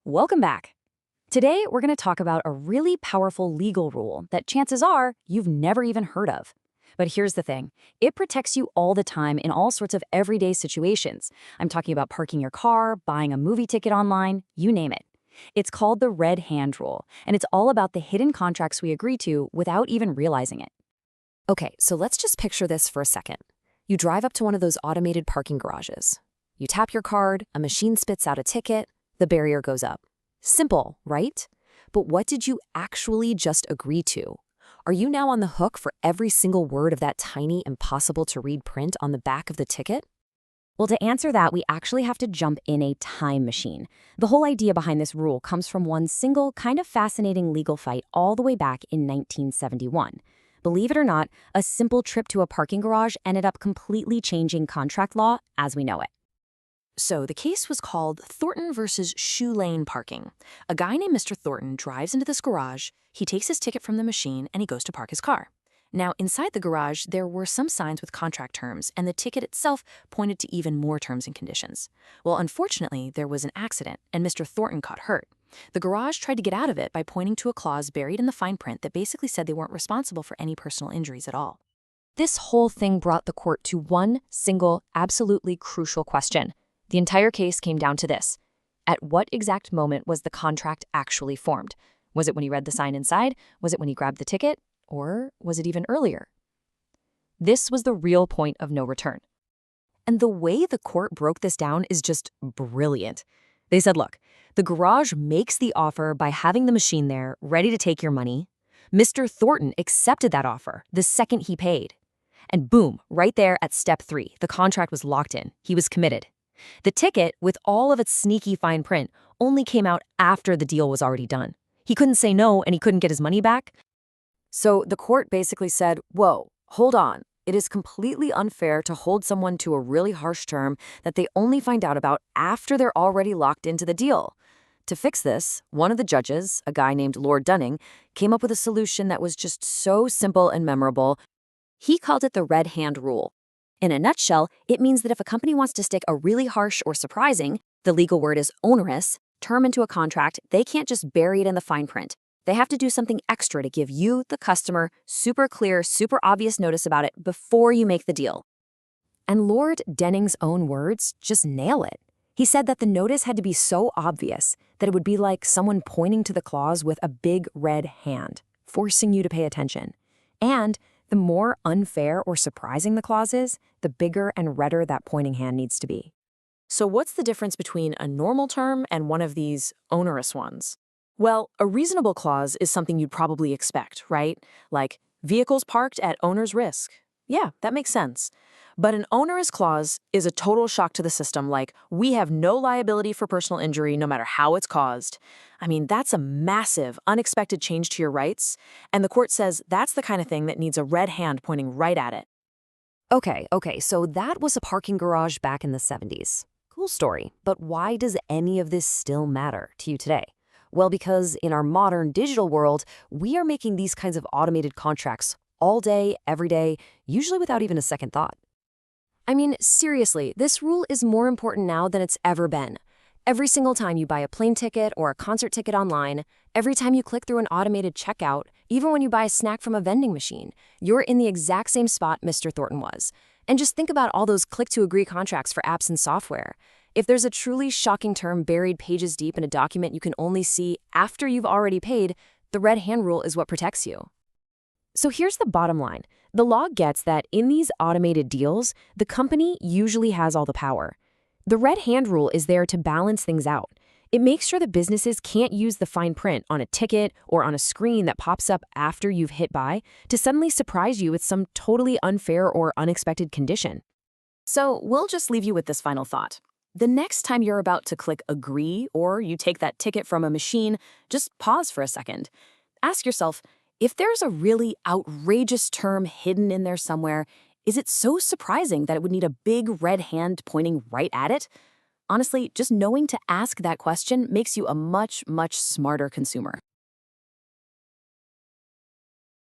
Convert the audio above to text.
Welcome back. Today, we're going to talk about a really powerful legal rule that chances are you've never even heard of. But here's the thing. It protects you all the time in all sorts of everyday situations. I'm talking about parking your car, buying a movie ticket online, you name it. It's called the red hand rule, and it's all about the hidden contracts we agree to without even realizing it. Okay, so let's just picture this for a second. You drive up to one of those automated parking garages. You tap your card, a machine spits out a ticket, the barrier goes up. Simple, right? But what did you actually just agree to? Are you now on the hook for every single word of that tiny, impossible-to-read print on the back of the ticket? Well, to answer that, we actually have to jump in a time machine. The whole idea behind this rule comes from one single, kind of fascinating legal fight all the way back in 1971. Believe it or not, a simple trip to a parking garage ended up completely changing contract law as we know it. So the case was called Thornton versus Shoe Lane Parking. A guy named Mr. Thornton drives into this garage, he takes his ticket from the machine, and he goes to park his car. Now, inside the garage, there were some signs with contract terms, and the ticket itself pointed to even more terms and conditions. Well, unfortunately, there was an accident, and Mr. Thornton got hurt. The garage tried to get out of it by pointing to a clause buried in the fine print that basically said they weren't responsible for any personal injuries at all. This whole thing brought the court to one single, absolutely crucial question. The entire case came down to this. At what exact moment was the contract actually formed? Was it when he read the sign inside? Was it when he grabbed the ticket? Or was it even earlier? This was the real point of no return. And the way the court broke this down is just brilliant. They said, look, the garage makes the offer by having the machine there, ready to take your money. Mr. Thornton accepted that offer the second he paid. And boom, right there at step 3, the contract was locked in. He was committed. The ticket, with all of its sneaky fine print, only came out after the deal was already done. He couldn't say no and he couldn't get his money back. So the court basically said, whoa, hold on. It is completely unfair to hold someone to a really harsh term that they only find out about after they're already locked into the deal. To fix this, one of the judges, a guy named Lord Dunning, came up with a solution that was just so simple and memorable. He called it the red hand rule. In a nutshell, it means that if a company wants to stick a really harsh or surprising, the legal word is onerous, term into a contract, they can't just bury it in the fine print. They have to do something extra to give you, the customer, super clear, super obvious notice about it before you make the deal. And Lord Denning's own words just nail it. He said that the notice had to be so obvious that it would be like someone pointing to the clause with a big red hand, forcing you to pay attention. And the more unfair or surprising the clause is, the bigger and redder that pointing hand needs to be. So what's the difference between a normal term and one of these onerous ones? Well, a reasonable clause is something you'd probably expect, right? Like, vehicles parked at owner's risk. Yeah, that makes sense. But an onerous clause is a total shock to the system, like, we have no liability for personal injury no matter how it's caused. I mean, that's a massive, unexpected change to your rights, and the court says that's the kind of thing that needs a red hand pointing right at it. Okay, so that was a parking garage back in the 70s. Cool story, but why does any of this still matter to you today? Well, because in our modern digital world, we are making these kinds of automated contracts all day, every day, usually without even a second thought. I mean, seriously, this rule is more important now than it's ever been. Every single time you buy a plane ticket or a concert ticket online, every time you click through an automated checkout, even when you buy a snack from a vending machine, you're in the exact same spot Mr. Thornton was. And just think about all those click-to-agree contracts for apps and software. If there's a truly shocking term buried pages deep in a document you can only see after you've already paid, the red hand rule is what protects you. So here's the bottom line. The law gets that in these automated deals, the company usually has all the power. The red hand rule is there to balance things out. It makes sure that businesses can't use the fine print on a ticket or on a screen that pops up after you've hit buy to suddenly surprise you with some totally unfair or unexpected condition. So we'll just leave you with this final thought. The next time you're about to click agree or you take that ticket from a machine, just pause for a second. Ask yourself, if there's a really outrageous term hidden in there somewhere, is it so surprising that it would need a big red hand pointing right at it? Honestly, just knowing to ask that question makes you a much, much smarter consumer.